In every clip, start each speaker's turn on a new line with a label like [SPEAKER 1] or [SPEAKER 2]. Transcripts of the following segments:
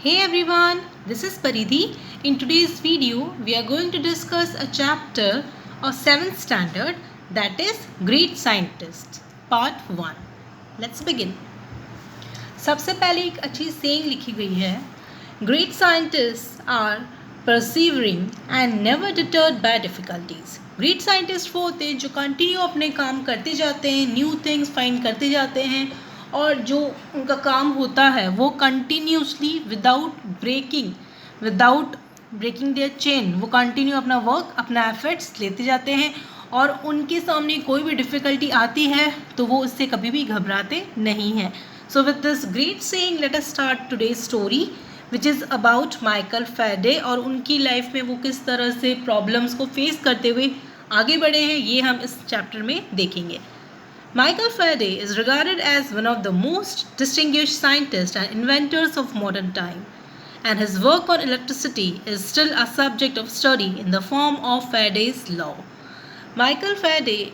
[SPEAKER 1] Hey everyone, this is Paridhi. In today's video, we are going to discuss a chapter of 7th standard, that is Great Scientists, Part 1. Let's begin. सबसे पहले एक अच्छी saying लिखी गई है, Great scientists are persevering and never deterred by difficulties. Great scientists वो होते हैं जो कंटिन्यू अपने काम करते जाते हैं, न्यू थिंग्स फाइंड करते जाते हैं और जो उनका काम होता है वो continuously without breaking their chain, वो कंटिन्यू अपना वर्क, अपना एफर्ट्स लेते जाते हैं और उनके सामने कोई भी डिफ़िकल्टी आती है तो वो उससे कभी भी घबराते नहीं हैं. So with this great saying let us start today's story which is about Michael Faraday और उनकी लाइफ में वो किस तरह से प्रॉब्लम्स को फेस करते हुए आगे बढ़े हैं, ये हम इस चैप्टर में देखेंगे. Michael Faraday is regarded as one of the most distinguished scientists and inventors of modern time, and his work on electricity is still a subject of study in the form of Faraday's law. Michael Faraday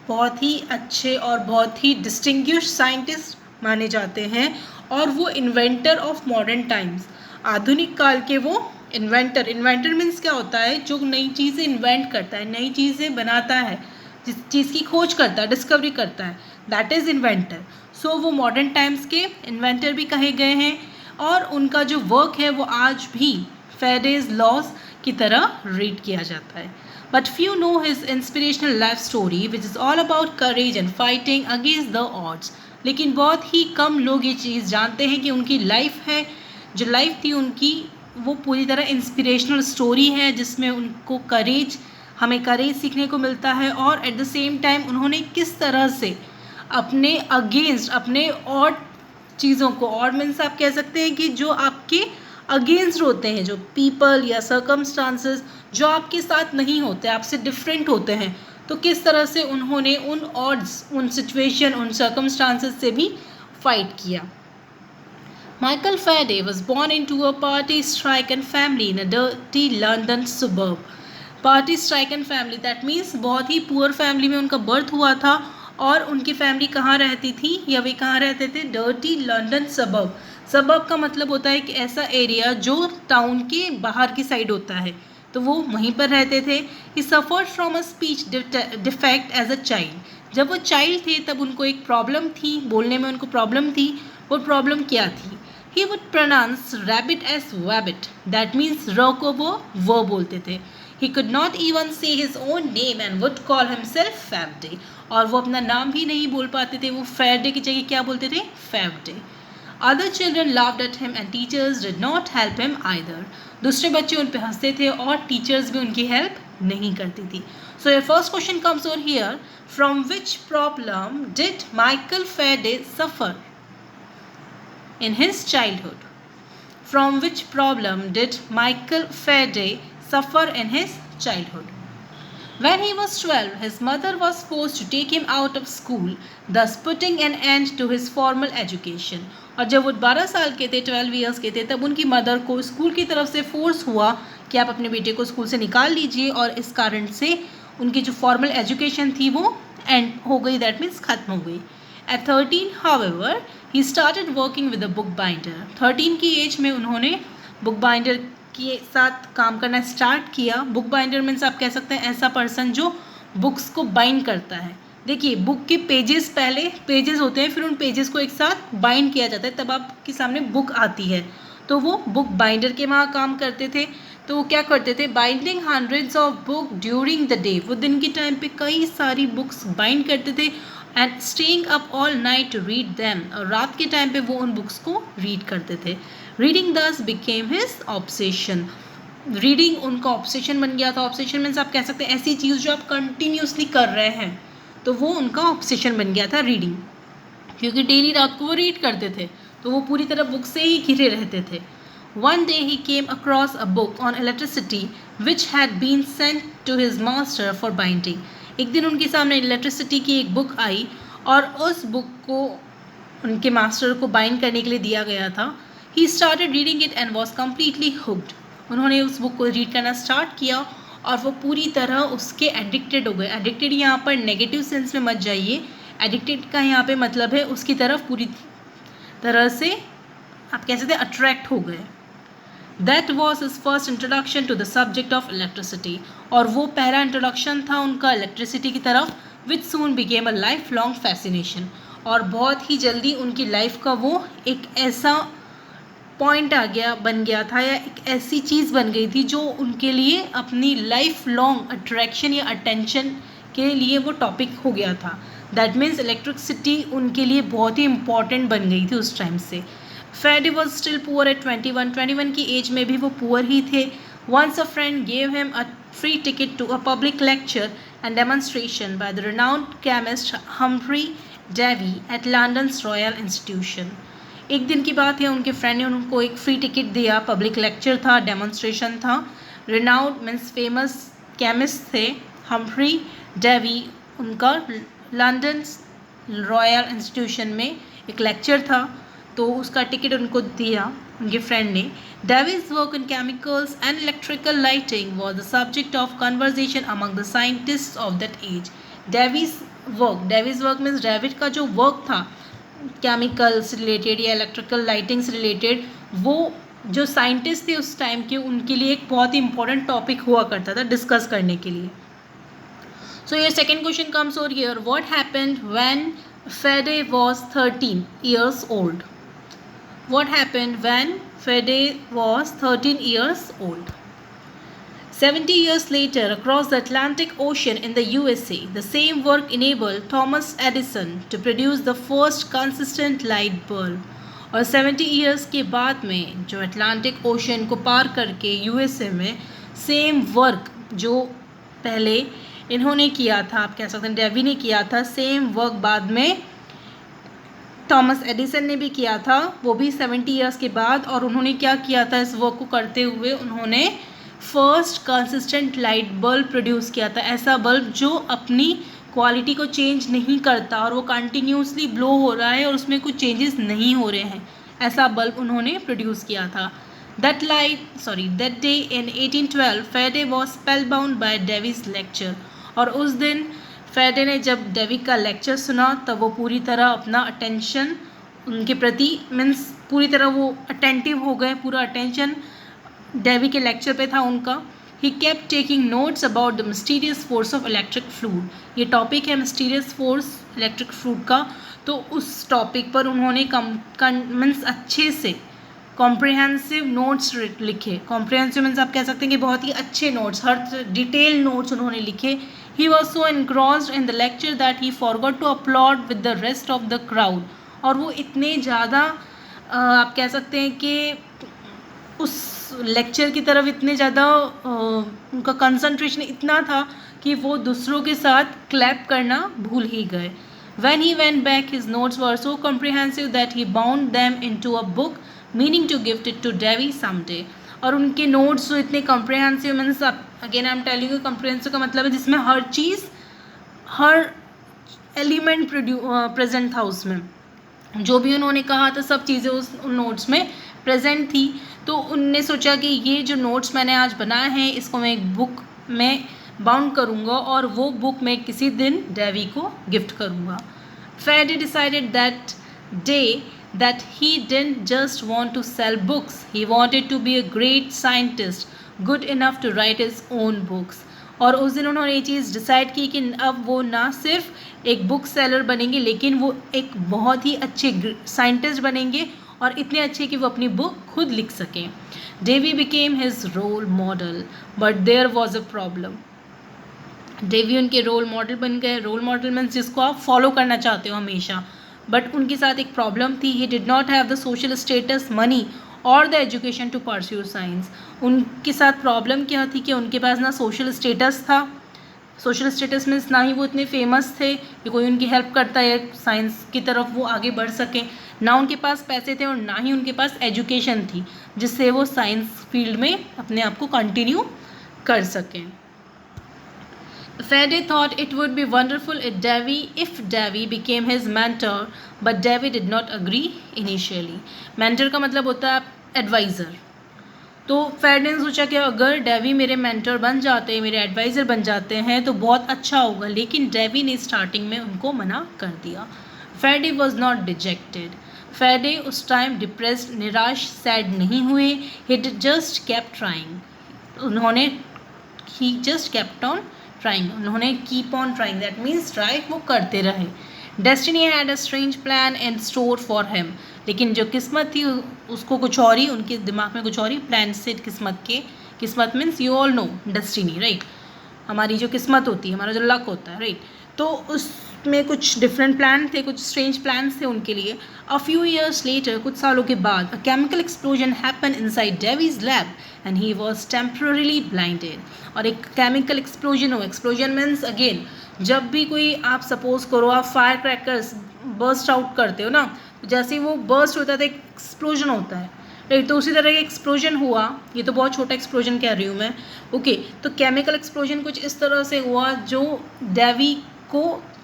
[SPEAKER 1] बहुत ही अच्छे और बहुत ही distinguished scientist माने जाते हैं और वो inventor of modern times, आधुनिक काल के वो inventor means क्या होता है, जो नई चीज़ें invent करता है, नई चीज़ें बनाता है, जिस चीज़ की खोज करता है, डिस्कवरी करता है, दैट इज़ इन्वेंटर. सो वो मॉडर्न टाइम्स के इन्वेंटर भी कहे गए हैं और उनका जो वर्क है वो आज भी फैराडेज लॉज की तरह रीड किया जाता है. But few know his inspirational life story which is all about courage and fighting against the odds. लेकिन बहुत ही कम लोग ये चीज़ जानते हैं कि उनकी लाइफ है, जो लाइफ थी उनकी, वो पूरी तरह इंस्पिरेशनल स्टोरी है जिसमें उनको हमें करेज सीखने को मिलता है और एट द सेम टाइम उन्होंने किस तरह से अपने अगेंस्ट, अपने और चीज़ों को, और मीन्स आप कह सकते हैं कि जो आपके अगेंस्ट होते हैं, जो पीपल या सर्कमस्टांसेस जो आपके साथ नहीं होते, आपसे डिफरेंट होते हैं, तो किस तरह से उन्होंने उन ऑड्स, उन सिचुएशन, उन सर्कमस्टांसेस से भी फाइट किया. Michael Faraday was born into a party-stricken family in a dirty London suburb. Party stricken family, that means बहुत ही पुअर फैमिली में उनका बर्थ हुआ था और उनकी फैमिली कहाँ रहती थी या वे कहाँ रहते थे, डर्टी लंदन सबर्ब. सबर्ब का मतलब होता है कि ऐसा एरिया जो टाउन के बाहर की साइड होता है, तो वो वहीं पर रहते थे. He suffered from a speech defect as a child. जब वो चाइल्ड थे तब उनको एक प्रॉब्लम थी, बोलने में उनको प्रॉब्लम थी. वो प्रॉब्लम क्या थी? He would pronounce rabbit as wabbit, that means र को वो बोलते थे. He could not even say his own name and would call himself Faraday. और वो अपना नाम भी नहीं बोल पाते थे, वो Faraday की जगह क्या बोलते थे, Faraday. Other children laughed at him and teachers did not help him either. दूसरे बच्चे उन पे हंसते थे और टीचर्स भी उनकी हेल्प नहीं करती थी. So your first question comes over here. From which problem did Michael Faraday suffer in his childhood? From which problem did Michael Faraday suffer in his childhood? When he was 12, his mother was forced to take him out of school, thus putting an end to his formal education. और जब वो 12 साल के थे, 12 years के थे, तब उनकी मदर को स्कूल की तरफ से फोर्स हुआ कि आप अपने बेटे को स्कूल से निकाल लीजिए और इस कारण से उनकी जो फॉर्मल एजुकेशन थी वो एंड हो गई, दैट मीन्स ख़त्म हो गई. At 13, however, he started working with a book binder. 13 की एज में उन्होंने बुक बाइंडर के साथ काम करना स्टार्ट किया. बुक बाइंडर मीन्स आप कह सकते हैं ऐसा पर्सन जो बुक्स को बाइंड करता है. देखिए, बुक के पेजेस, पहले पेजेस होते हैं, फिर उन पेजेस को एक साथ बाइंड किया जाता है, तब आपके सामने बुक आती है. तो वो बुक बाइंडर के वहाँ काम करते थे. तो वो क्या करते थे, binding hundreds of book during the day. वो दिन के टाइम पे कई सारी बुक्स बाइंड करते थे and staying up all night to read them. और रात के टाइम पे वो उन बुक्स को रीड करते थे. रीडिंग दस बिकेम हिज ऑब्सेशन. रीडिंग उनका ऑब्सेशन बन गया था. ऑब्सेशन मीन्स आप कह सकते हैं ऐसी चीज़ जो आप कंटिन्यूसली कर रहे हैं, तो वो उनका ऑब्सेशन बन गया था रीडिंग, क्योंकि डेली रात को वो रीड करते थे, तो वो पूरी तरह बुक से ही घिरे रहते थे. One day he came across a book on electricity which had been sent to his master for binding. एक दिन उनके सामने इलेक्ट्रिसिटी की एक बुक आई और उस बुक को उनके मास्टर को बाइंड करने के लिए दिया गया था. He started reading it and was completely hooked. उन्होंने उस बुक को रीड करना स्टार्ट किया और वो पूरी तरह उसके एडिक्टेड हो गए. एडिक्टेड यहाँ पर नेगेटिव सेंस में मत जाइए. एडिक्टेड का यहाँ पे मतलब है उसकी तरफ पूरी तरह से आप कह सकते हैं अट्रैक्ट हो गए. That was his first introduction to the subject of electricity, और वो पहला इंट्रोडक्शन था उनका इलेक्ट्रिसिटी की तरफ, which soon became a life long fascination, और बहुत ही जल्दी उनकी लाइफ का वो एक ऐसा पॉइंट बन गया था, या एक ऐसी चीज़ बन गई थी जो उनके लिए अपनी लाइफ लॉन्ग अट्रैक्शन या अटेंशन के लिए वो टॉपिक हो गया था। दैट मीन्स इलेक्ट्रिसिटी उनके लिए बहुत ही इंपॉर्टेंट बन गई थी उस टाइम से। Faraday was still poor at 21 की एज में भी वो पुअर ही थे। Once a friend gave him a free ticket to a public lecture and demonstration by the renowned chemist Humphrey Davy at London's Royal Institution. एक दिन की बात है, उनके फ्रेंड ने उनको एक फ्री टिकट दिया, पब्लिक लेक्चर था, डेमोन्स्ट्रेशन था। रिनाउंड मीन्स फेमस केमिस्ट थे हम्फ्री डेवी, उनका लंदन रॉयल इंस्टीट्यूशन में एक लेक्चर था, तो उसका टिकट उनको दिया उनके फ्रेंड ने। Davy's work in chemicals and electrical lighting was the subject of conversation among the scientist of that age. Davy's work means David का जो वर्क था केमिकल से रिलेटेड या इलेक्ट्रिकल लाइटिंग से रिलेटेड, वो जो साइंटिस्ट थे उस टाइम के, उनके लिए एक बहुत ही इंपॉर्टेंट टॉपिक हुआ करता था डिस्कस करने के लिए। सो ये second question comes over here, what happened when Faraday was 13 years old? What happened when Faraday was 13 years old? 70 years later, across the Atlantic Ocean in the USA, the same work enabled Thomas Edison to produce the first consistent light bulb. और 70 years के बाद में जो Atlantic ocean को पार करके USA में same work जो पहले इन्होंने किया था, आप कह सकते हैं डेवी ने किया था, सेम वर्क बाद में थॉमस एडिसन ने भी किया था, वो भी 70 ईयर्स के बाद। और उन्होंने क्या किया था, इस वर्क को करते हुए उन्होंने first consistent light bulb produce किया था, ऐसा बल्ब जो अपनी क्वालिटी को चेंज नहीं करता और वो कंटिन्यूसली ब्लो हो रहा है और उसमें कुछ चेंजेस नहीं हो रहे हैं, ऐसा बल्ब उन्होंने प्रोड्यूस किया था। That day in 1812, Faraday was spellbound by Davy's lecture. और उस दिन फैराडे ने जब डेवी का लेक्चर सुना तब वो पूरी तरह अपना अटेंशन उनके प्रति मीन्स पूरी तरह वो अटेंटिव हो गए, पूरा अटेंशन डेवी के लेक्चर पे था उनका। He kept taking notes about the mysterious force of electric fluid, ये टॉपिक है मिस्टीरियस फोर्स इलेक्ट्रिक फ्लूड का, तो उस टॉपिक पर उन्होंने मीन्स अच्छे से कॉम्प्रिहेंसिव नोट्स लिखे। कॉम्प्रिहेंसिव मीन्स आप कह सकते हैं कि बहुत ही अच्छे नोट्स, हर डिटेल नोट्स उन्होंने लिखे। He was so engrossed in the lecture that he forgot to applaud with the rest of the crowd, और वो इतने ज़्यादा आप कह सकते हैं कि उस लेक्चर की तरफ इतने ज़्यादा उनका कंसंट्रेशन इतना था कि वो दूसरों के साथ क्लैप करना भूल ही गए। When he went back, his notes were so comprehensive that he bound them into a book, meaning to gift it to Davy someday. और उनके नोट्स जो इतने comprehensive means again I am telling you, comprehensive का मतलब है जिसमें हर चीज़ हर element present था, उसमें जो भी उन्होंने कहा था सब चीज़ें उन नोट्स में प्रेजेंट थी। तो उनने सोचा कि ये जो नोट्स मैंने आज बनाए हैं इसको मैं एक बुक में बाउंड करूँगा और वो बुक मैं किसी दिन डेवी को गिफ्ट करूँगा। Faraday decided that day that he didn't just want to sell books, he wanted to be a great scientist, good enough to write his own books. और उस दिन उन्होंने ये चीज़ डिसाइड की कि अब वो ना सिर्फ एक बुक सेलर बनेंगे लेकिन वो एक बहुत ही अच्छे साइंटिस्ट बनेंगे और इतने अच्छे कि वो अपनी बुक खुद लिख सकें। Davy became his role model, but there was a problem. Davy उनके रोल मॉडल बन गए। रोल मॉडल मीन्स जिसको आप फॉलो करना चाहते हो हमेशा, बट उनके साथ एक प्रॉब्लम थी। He did not have the social status, money और the education to pursue science. उनके साथ प्रॉब्लम क्या थी कि उनके पास ना सोशल स्टेटस था, सोशल स्टेटस मीन्स ना ही वो इतने फेमस थे कि कोई उनकी हेल्प करता है साइंस की तरफ वो आगे बढ़ सकें, ना उनके पास पैसे थे और ना ही उनके पास एजुकेशन थी जिससे वो साइंस फील्ड में अपने आप को कंटिन्यू कर सकें। Faraday thought it would be wonderful if Davy became his mentor, but Davy did not agree initially. Mentor का मतलब होता है एडवाइज़र। तो Faraday ने सोचा कि अगर डेवी मेरे मेंटर बन जाते हैं, मेरे एडवाइज़र बन जाते हैं तो बहुत अच्छा होगा, लेकिन डेवी ने स्टार्टिंग में उनको मना कर दिया। Faraday was not dejected, Faraday उस टाइम डिप्रेस्ड, निराश, सैड नहीं हुए. ही जस्ट केप्ट ट्राइंग. उन्होंने ही जस्ट केप्ट ऑन ट्राइंग. उन्होंने keep on trying, that means try, वो करते रहे. Destiny had a strange plan in store for him. लेकिन जो किस्मत थी उसको कुछ और ही, उनके दिमाग में कुछ और ही प्लान से किस्मत means you all know destiny, right. हमारी जो किस्मत होती है, हमारा जो लक होता है, राइट. तो उसमें कुछ डिफरेंट प्लान थे, कुछ स्ट्रेंज प्लान्स थे उनके लिए. अ फ्यू ईयर्स लेटर, कुछ सालों के बाद, a chemical explosion happen inside Davy's lab and he was temporarily blinded. और एक केमिकल एक्सप्लोजन हो, एक्सप्लोजन मीन्स अगेन, जब भी कोई आप सपोज करो आप फायर क्रैकर्स बर्स्ट आउट करते हो ना, तो जैसे ही वो बर्स्ट होता है तो एक एक्सप्लोजन होता है, राइट. तो उसी तरह का एक्सप्लोजन हुआ. ये तो बहुत छोटा एक्सप्लोजन कह रही हूँ मैं, ओके. तो केमिकल एक्सप्लोजन कुछ इस तरह से हुआ जो डेवी को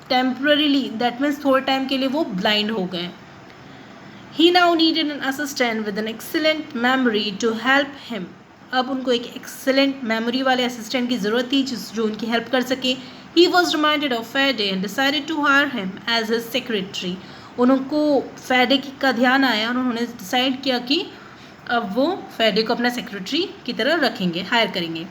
[SPEAKER 1] टेम्पररीली, दैट मीन्स थोड़े टाइम के लिए वो ब्लाइंड हो गए. He now needed an assistant with an excellent memory to help him. अब उनको एक एक्सीलेंट मेमोरी वाले असिस्टेंट की ज़रूरत थी जो उनकी हेल्प कर सके. He was reminded of Faraday and decided to hire him as his secretary. उनको फैराडे का ध्यान आया और उन्होंने डिसाइड किया कि अब वो फैराडे को अपना सेक्रेटरी की तरह रखेंगे, हायर करेंगे.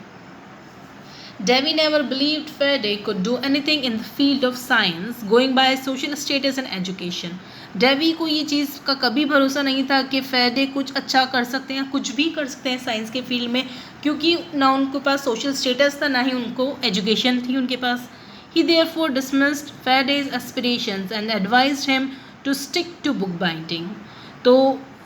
[SPEAKER 1] Davy never believed Faraday could do anything in the field of science, going by social status and education. Davy को ये चीज़ का कभी भरोसा नहीं था कि फैराडे कुछ अच्छा कर सकते हैं, कुछ भी कर सकते हैं साइंस के फील्ड में, क्योंकि ना उनके पास सोशल स्टेटस था, ना ही उनको एजुकेशन थी उनके पास. He therefore dismissed Faraday's aspirations and advised him to stick to bookbinding. तो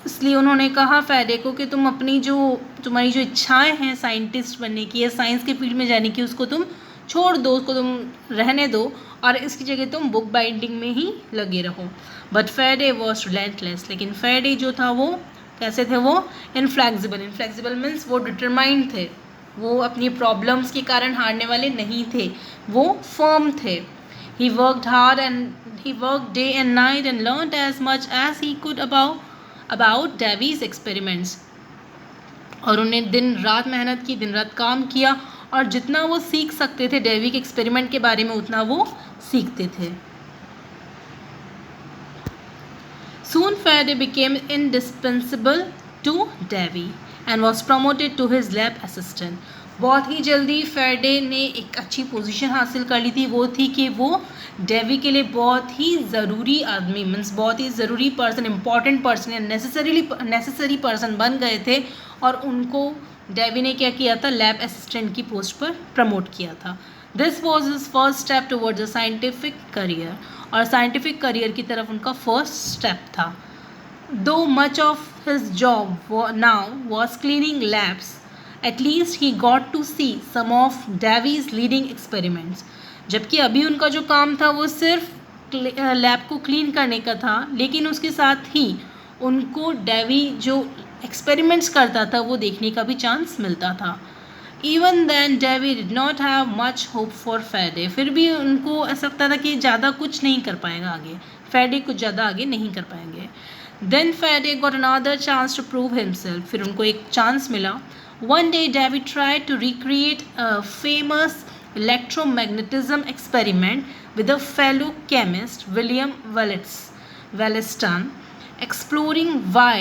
[SPEAKER 1] इसलिए उन्होंने कहा फैराडे को कि तुम्हारी जो इच्छाएं हैं साइंटिस्ट बनने की या साइंस के फील्ड में जाने की, उसको तुम छोड़ दो, उसको तुम रहने दो और इसकी जगह तुम बुक बाइंडिंग में ही लगे रहो. But Faraday was relentless. लेकिन फैराडे जो था वो कैसे थे, वो इनफ्लेक्सिबल. इनफ्लेक्सिबल मीन्स वो डिटरमाइंड थे, वो अपनी प्रॉब्लम्स के कारण हारने वाले नहीं थे, वो फर्म थे. He worked hard he worked day and night and learned as much as he could about Davy's experiments. और उन्हें दिन रात मेहनत की, दिन रात काम किया और जितना वो सीख सकते थे डेवी के एक्सपेरिमेंट के बारे में उतना वो सीखते थे. Soon Faraday became indispensable to Davy and was promoted to his lab assistant. बहुत ही जल्दी फैराडे ने एक अच्छी पोजीशन हासिल कर ली थी. वो थी कि वो डेवी के लिए बहुत ही ज़रूरी आदमी, मीन्स बहुत ही ज़रूरी पर्सन, इम्पॉर्टेंट पर्सन या नेसेसरी पर्सन बन गए थे. और उनको डेवी ने क्या किया था, लैब असिस्टेंट की पोस्ट पर प्रमोट किया था. This was his first step towards a scientific career. और साइंटिफिक करियर की तरफ उनका फर्स्ट स्टेप था. दो much of his job now was cleaning labs, at least he got to see some of Davy's leading experiments. जबकि अभी उनका जो काम था वो सिर्फ लैब को क्लीन करने का था, लेकिन उसके साथ ही उनको डेवी जो एक्सपेरिमेंट्स करता था वो देखने का भी चांस मिलता था. Even then Davy did not have much hope for Faraday. फिर भी उनको ऐसा लगता था कि ज़्यादा कुछ नहीं कर पाएगा आगे, Faraday कुछ ज़्यादा आगे नहीं कर पाएंगे. Then Faraday got another chance to prove himself. फिर उनको एक चांस मिला. One day Davy tried to recreate a famous electromagnetism experiment with a fellow chemist, William Wollaston, exploring why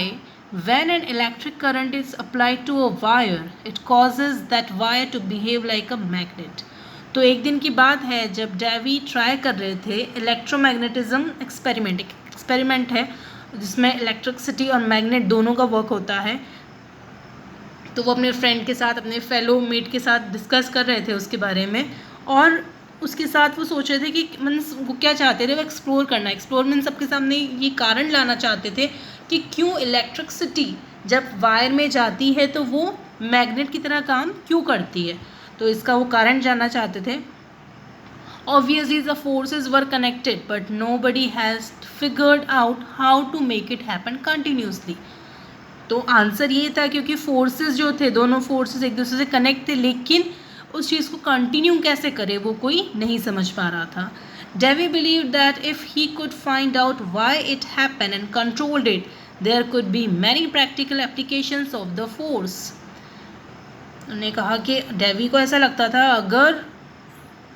[SPEAKER 1] when an electric current is applied to a wire, it causes that wire to behave like a magnet. तो एक दिन की बात है जब Davy try कर रहे थे इलेक्ट्रोमैग्नेटिज्म एक्सपेरिमेंट है जिसमें इलेक्ट्रिसिटी और मैग्नेट दोनों का वर्क होता है. तो वो अपने फ्रेंड के साथ, अपने फेलो मेट के साथ डिस्कस कर रहे थे उसके बारे में. और उसके साथ वो सोच रहे थे कि मीन्स वो क्या चाहते थे, वो एक्सप्लोर करना. एक्सप्लोर मीन्स सबके सामने ये कारण लाना चाहते थे कि क्यों इलेक्ट्रिसिटी जब वायर में जाती है तो वो मैग्नेट की तरह काम क्यों करती है. तो इसका वो कारण जानना चाहते थे. Obviously the forces were connected but nobody has figured out how to make it happen continuously. तो आंसर ये था क्योंकि फोर्सेस जो थे, दोनों फोर्सेस एक दूसरे से कनेक्ट थे, लेकिन उस चीज़ को कंटिन्यू कैसे करे वो कोई नहीं समझ पा रहा था. Davy believed that if he could find out why it happened and controlled it, there could be many practical applications of the force. उन्होंने कहा कि डेवी को ऐसा लगता था अगर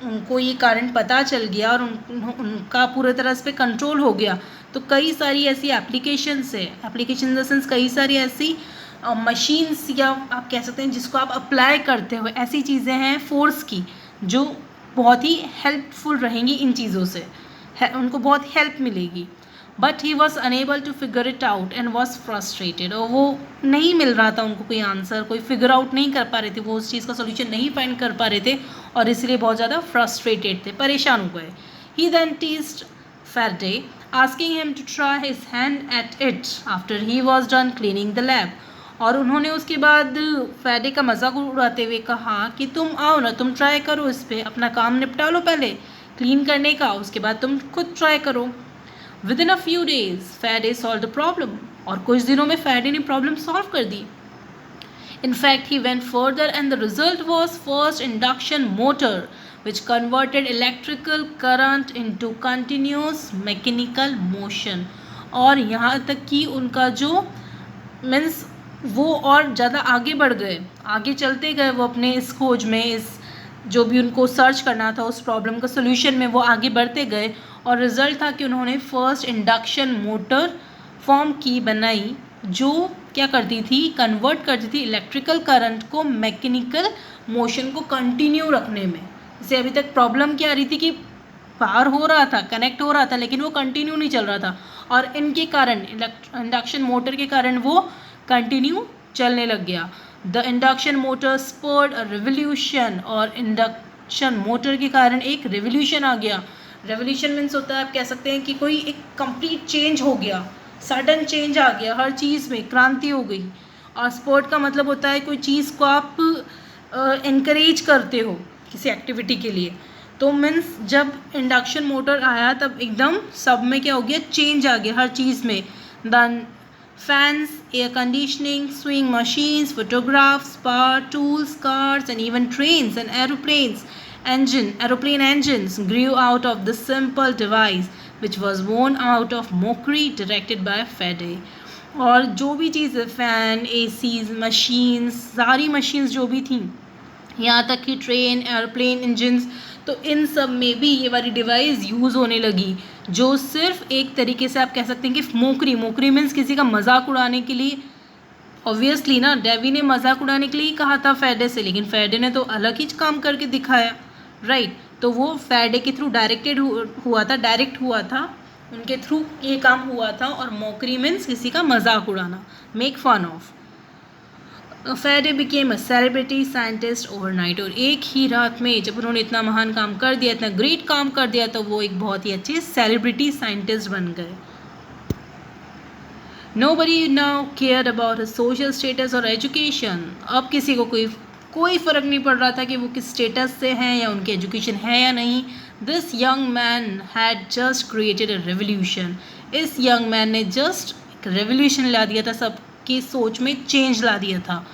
[SPEAKER 1] उनको ये कारण पता चल गया और उनका पूरी तरह से कंट्रोल हो गया तो कई सारी ऐसी एप्लीकेशंस है, एप्लीकेशन इन द सेंस कई सारी ऐसी मशीन्स या आप कह सकते हैं जिसको आप अप्लाई करते हो, ऐसी चीज़ें हैं फोर्स की जो बहुत ही हेल्पफुल रहेंगी इन चीज़ों से, उनको बहुत हेल्प मिलेगी. But he was unable to figure it out and was frustrated. और वो नहीं मिल रहा था उनको कोई आंसर, कोई फिगर आउट नहीं कर पा रहे थे, वो उस चीज़ का सोल्यूशन नहीं फाइंड कर पा रहे थे और इसलिए बहुत ज़्यादा फ्रस्ट्रेटेड थे, परेशान हो गए. He then teased Faraday, asking him to try his hand at it after he was done cleaning the lab. और उन्होंने उसके बाद फैडे का मजाक उड़ाते हुए कहा कि तुम आओ ना, तुम ट्राई करो इस पर, अपना काम निपटा लो पहले क्लीन करने का, उसके बाद तुम खुद ट्राई करो. Within a few days Faraday solve the problem. और कुछ दिनों में फैडे ने प्रॉब्लम सॉल्व कर दी. In fact, he went further and the result was first induction motor which converted electrical current into continuous mechanical motion. और यहाँ तक कि उनका जो मीन्स वो और ज़्यादा आगे बढ़ गए, आगे चलते गए वो अपने इस खोज में, इस जो भी उनको सर्च करना था उस प्रॉब्लम का सोल्यूशन में वो आगे बढ़ते गए. और रिज़ल्ट था कि उन्होंने फर्स्ट इंडक्शन मोटर फॉर्म की बनाई जो क्या करती थी, कन्वर्ट करती थी इलेक्ट्रिकल करंट को मैकेनिकल मोशन को कंटिन्यू रखने में. जैसे अभी तक प्रॉब्लम क्या आ रही थी कि पार हो रहा था, कनेक्ट हो रहा था, लेकिन वो कंटिन्यू नहीं चल रहा था, और इनके कारण इंडक्शन मोटर के कारण वो कंटिन्यू चलने लग गया. The induction motor spurred a revolution. और इंडक्शन मोटर के कारण एक रिवोल्यूशन आ गया. रेवोल्यूशन मीन्स होता है, आप कह सकते हैं कि कोई एक कंप्लीट चेंज हो गया, सडन चेंज आ गया, हर चीज़ में क्रांति हो गई. और स्पोर्ट का मतलब होता है कोई चीज़ को आप इनकरेज करते हो किसी एक्टिविटी के लिए. तो मीन्स जब इंडक्शन मोटर आया तब एकदम सब में क्या हो गया, चेंज आ गया हर चीज़ में. Then fans, air conditioning, swing machines, photographs, power tools, cars and even trains and aeroplane engines grew out of this simple device which was born out of mockery directed by Faraday. और जो भी चीज़, fan, ACs, machines, सारी machines जो भी थी, यहाँ तक कि ट्रेन, एरोप्लेन इंजन्स, तो इन सब में भी ये वाली डिवाइस यूज़ होने लगी जो सिर्फ एक तरीके से आप कह सकते हैं कि मोकरी मीन्स किसी का मजाक उड़ाने के लिए. ऑब्वियसली ना, डेवी ने मजाक उड़ाने के लिए ही कहा था फैराडे से, लेकिन फैराडे ने तो अलग ही काम करके दिखाया, राइट. तो वो फैराडे के थ्रू डायरेक्ट हुआ था, उनके थ्रू ये काम हुआ था. और मोकरी मीन्स किसी का मजाक उड़ाना, make fun of. Faraday became a celebrity scientist overnight. और एक ही रात में जब उन्होंने इतना महान काम कर दिया, इतना ग्रेट काम कर दिया, तो वो एक बहुत ही अच्छे सेलिब्रिटी साइंटिस्ट बन गए. Nobody now cared about his social status or education. अब किसी को कोई फ़र्क नहीं पड़ रहा था कि वो किस स्टेटस से हैं या उनकी एजुकेशन है या नहीं. This young man had just created a revolution. इस young man ने just एक revolution ला दिया था, सबकी सोच में चेंज ला दिया था.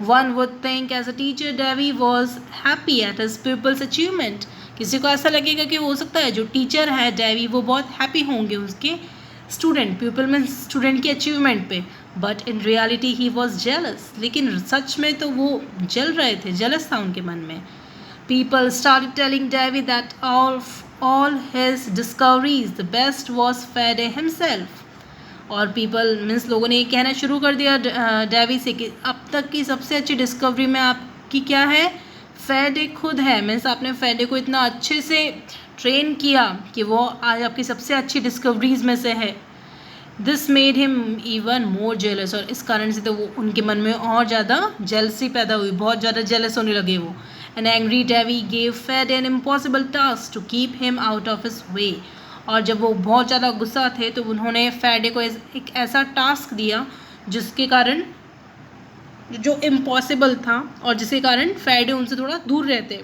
[SPEAKER 1] One would think as a teacher Davy was happy at his pupil's achievement. किसी को ऐसा लगेगा कि हो सकता है जो टीचर है डेवी वो बहुत हैप्पी होंगे उसके स्टूडेंट, प्यूपल में स्टूडेंट की अचीवमेंट पे. But in reality he was jealous. लेकिन सच में तो वो जल रहे थे, जेलस था उनके मन में. People started telling Davy that all his discoveries the best was Faraday himself. और पीपल मीन्स लोगों ने ये कहना शुरू कर दिया डेवी से कि अब तक की सबसे अच्छी डिस्कवरी में आपकी क्या है, फैराडे खुद है. मीन्स आपने फैराडे को इतना अच्छे से ट्रेन किया कि वो आज आपकी सबसे अच्छी डिस्कवरीज में से है. This made him even more jealous. और इस कारण से तो वो उनके मन में और ज़्यादा जेलसी पैदा हुई, बहुत ज़्यादा जेलस होने लगे वो. An angry Davy gave Faraday an impossible task to keep him out of his way. और जब वो बहुत ज़्यादा गुस्सा थे तो उन्होंने फैराडे को एक ऐसा टास्क दिया जिसके कारण जो इम्पॉसिबल था और जिसके कारण फैराडे उनसे थोड़ा दूर रहते.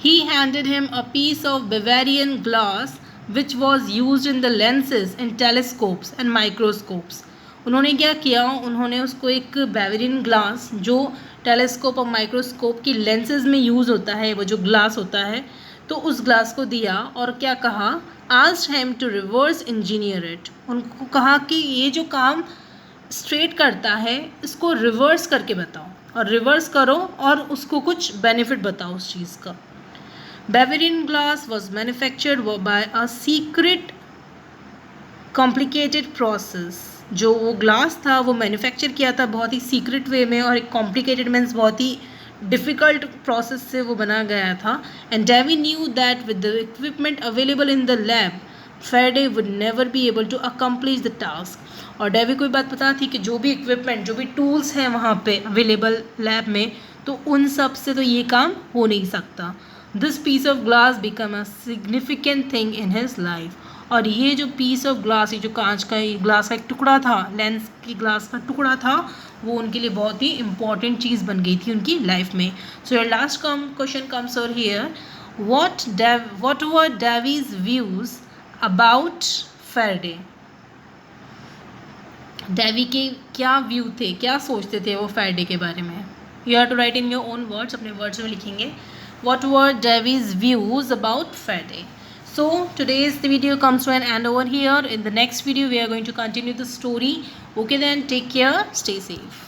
[SPEAKER 1] He handed him a piece of Bavarian glass which was used in the lenses in telescopes and microscopes. उन्होंने क्या किया, उन्होंने उसको एक Bavarian ग्लास जो टेलीस्कोप और माइक्रोस्कोप की लेंसेज में यूज़ होता है, वो जो ग्लास होता है, तो उस ग्लास को दिया और क्या कहा, asked him to reverse engineer it. उनको कहा कि ये जो काम स्ट्रेट करता है इसको रिवर्स करके बताओ, और रिवर्स करो और उसको कुछ बेनिफिट बताओ उस चीज़ का. Bavarian glass was manufactured by a secret complicated process, जो वो ग्लास था वो मैन्युफैक्चर किया था बहुत ही सीक्रेट वे में, और एक कॉम्प्लिकेटेड मीन्स बहुत ही डिफ़िकल्ट प्रोसेस से वो बना गया था. And Davy knew that with the equipment available in the lab Faraday would never be able to accomplish the task. और डेवी को बात पता थी कि जो भी इक्विपमेंट, जो भी टूल्स हैं वहाँ पे अवेलेबल लैब में, तो उन सब से तो ये काम हो नहीं सकता. This piece of glass become a significant thing in his life. और ये जो पीस ऑफ ग्लास, ये जो कांच का ग्लास का एक टुकड़ा था, लेंस की ग्लास का टुकड़ा था, वो उनके लिए बहुत ही इंपॉर्टेंट चीज़ बन गई थी उनकी लाइफ में. So your last question comes over here. what were Davy's views about Faraday? Davy के क्या व्यू थे, क्या सोचते थे वो फैराडे के बारे में? You have to write in your own words, अपने वर्ड्स में लिखेंगे. What were Davy's views about Faraday? So today's the video comes to an end over here. In the next video we are going to continue the story. Okay then, take care, stay safe.